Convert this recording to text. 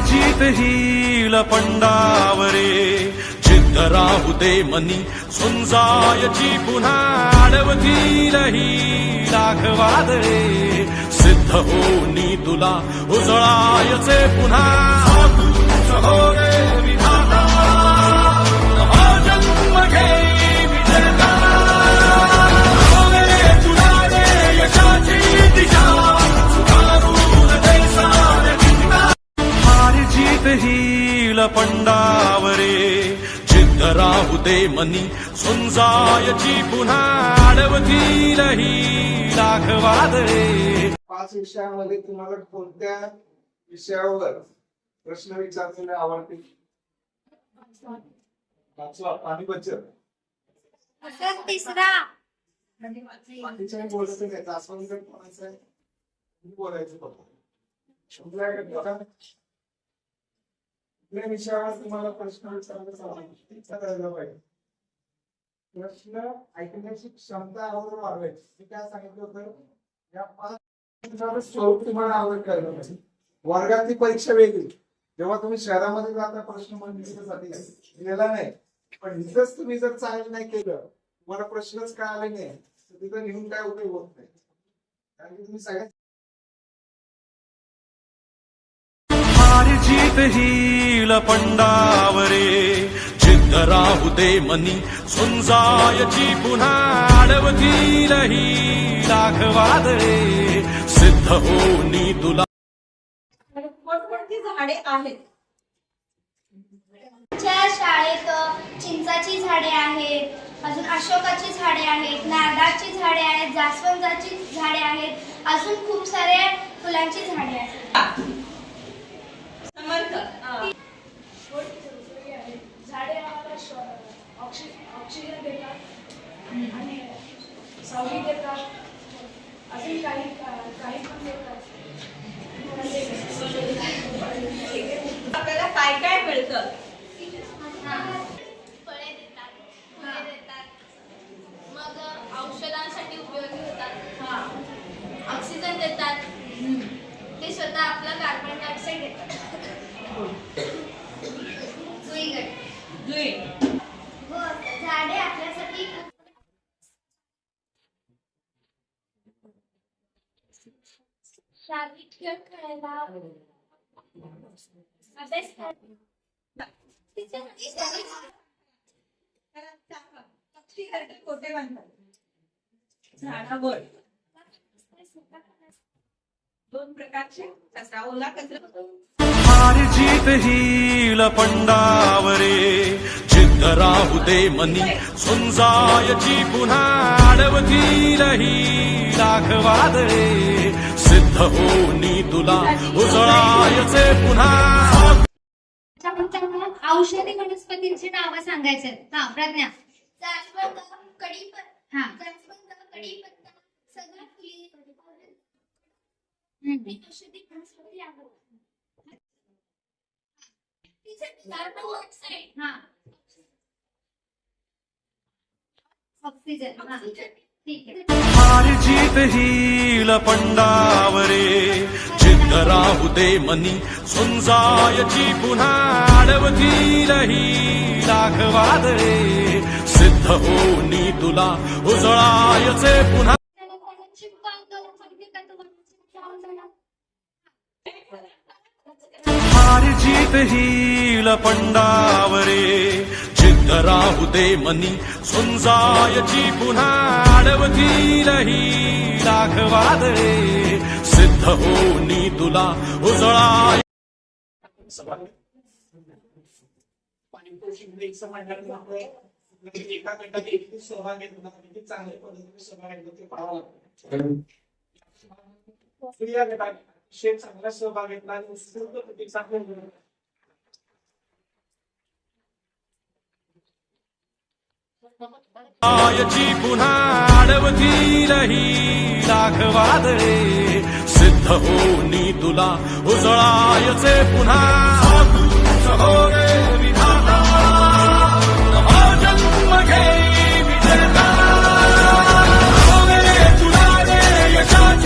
जीत ही लपंडावरे जिद्द राहू दे मनी सुंजायची पुन्हा अडवतील ही लाखवादळे सिद्ध होनी तुला उजळायचे पुन्हा सहोरे विधाता नवा जन्म घेई विजेता होरे तुला दे यशाची दिशा सुधारून दे सारे जीत ही लपंडावरे जिद्द राहू दे मनी सुंजायची पुन्हा अडवतील ही लाखवादळे 5 विषयांमध्ये तुम्हाला कोणत्या विषयावर प्रश्न विचारलेले आवडतील? 5वा पाणी बचत. तिसरा बाकीच्या बोलायचं नाही, जास्वंद कोणाचं आहे बोलायचं फक्त. कुठल्या विषयावर तुम्हाला प्रश्न विचारायला पाहिजे? प्रश्न ऐकण्याची क्षमता आवड वाढवायची. मी काय सांगितलं होतं, या 5 स्वरूप तुम्हाला आवड करायला पाहिजे. वर्गातली परीक्षा वेगळी, जेव्हा तुम्ही शहरामध्ये जाता प्रश्न मंजुरीसाठी लिहिला नाही, पण इथंच तुम्ही जर चांगलं नाही केलं, तुम्हाला प्रश्नच काय आले नाही, तर तिथं लिहून काय उपयोग होत नाही. कारण की तुम्ही सगळ्यात जीत ही लपंडावरे जिद्द राहू दे मनी सुंजायची पुन्हा अडवतील ही लाखवादळे सिद्ध होनी तुला. कोणकोणती झाडे आहेत? आमच्या शाळेत चिंचाची झाडे आहेत, अजून अशोकाची झाडे आहेत, नारळाची झाडे आहेत, जास्वंदाची झाडे आहेत, अजून खूप सारे फुलांची झाडे आहेत. झाडे आम्हाला ऑक्सिजन देतात आणि सावली देतात, अजून काही पण देतात. आपल्याला काय काय मिळतं? फळे देतात, फुले देतात, मग औषधांसाठी उपयोगी होतात, ऑक्सिजन देतात, ते स्वतः आपला कार्बन डायऑक्साईड देतात. जुई झाडे आपल्यासाठी शारीरिक खेळ खेळायला, अभ्यास कोठे बांधतात? झाडावर 2 प्रकारचे कचरा, ओला कचरा. जीत ही लपंडावरे जिद्द राहू दे मनी सुंजायची पुन्हा अडवतील ही लाखवादळे सिद्ध होनी तुला उजळायचे पुन्हा. औषधी वनस्पतींची नावं सांगायचे. प्रज्ञा. जास्वंद, कढीपत्ता, जास्वंद, कढीपत्ता, सदाफुली, औषधी वनस्पती आहेत. Carbon dioxide, oxygen. ठीक आहे. जीत ही लपंडावरे जिद्द राहू दे मनी सुंजायची पुन्हा अडवतील ही लाखवादळे सिद्ध होनी तुला उजळायचे पुन्हा. जीत ही लपंडावरे जिद्द राहू दे मनी सुंजायची पुन्हा अडवतील ही लाखवादळे सिद्ध होनी तुला उजळाय. एका गटात एकटी सहभाग घेतला, किती चांगल्या पद्धतीने सहभाग घेतला ते पाहावं लागतं. या गटात चांगला सहभाग घेतला आणि उत्स्फूर्त प्रतिसाद मिळाला. पुन्हा अडवतील ही लाखवादळे सिद्ध होनी तुला उजळायचे पुन्हा.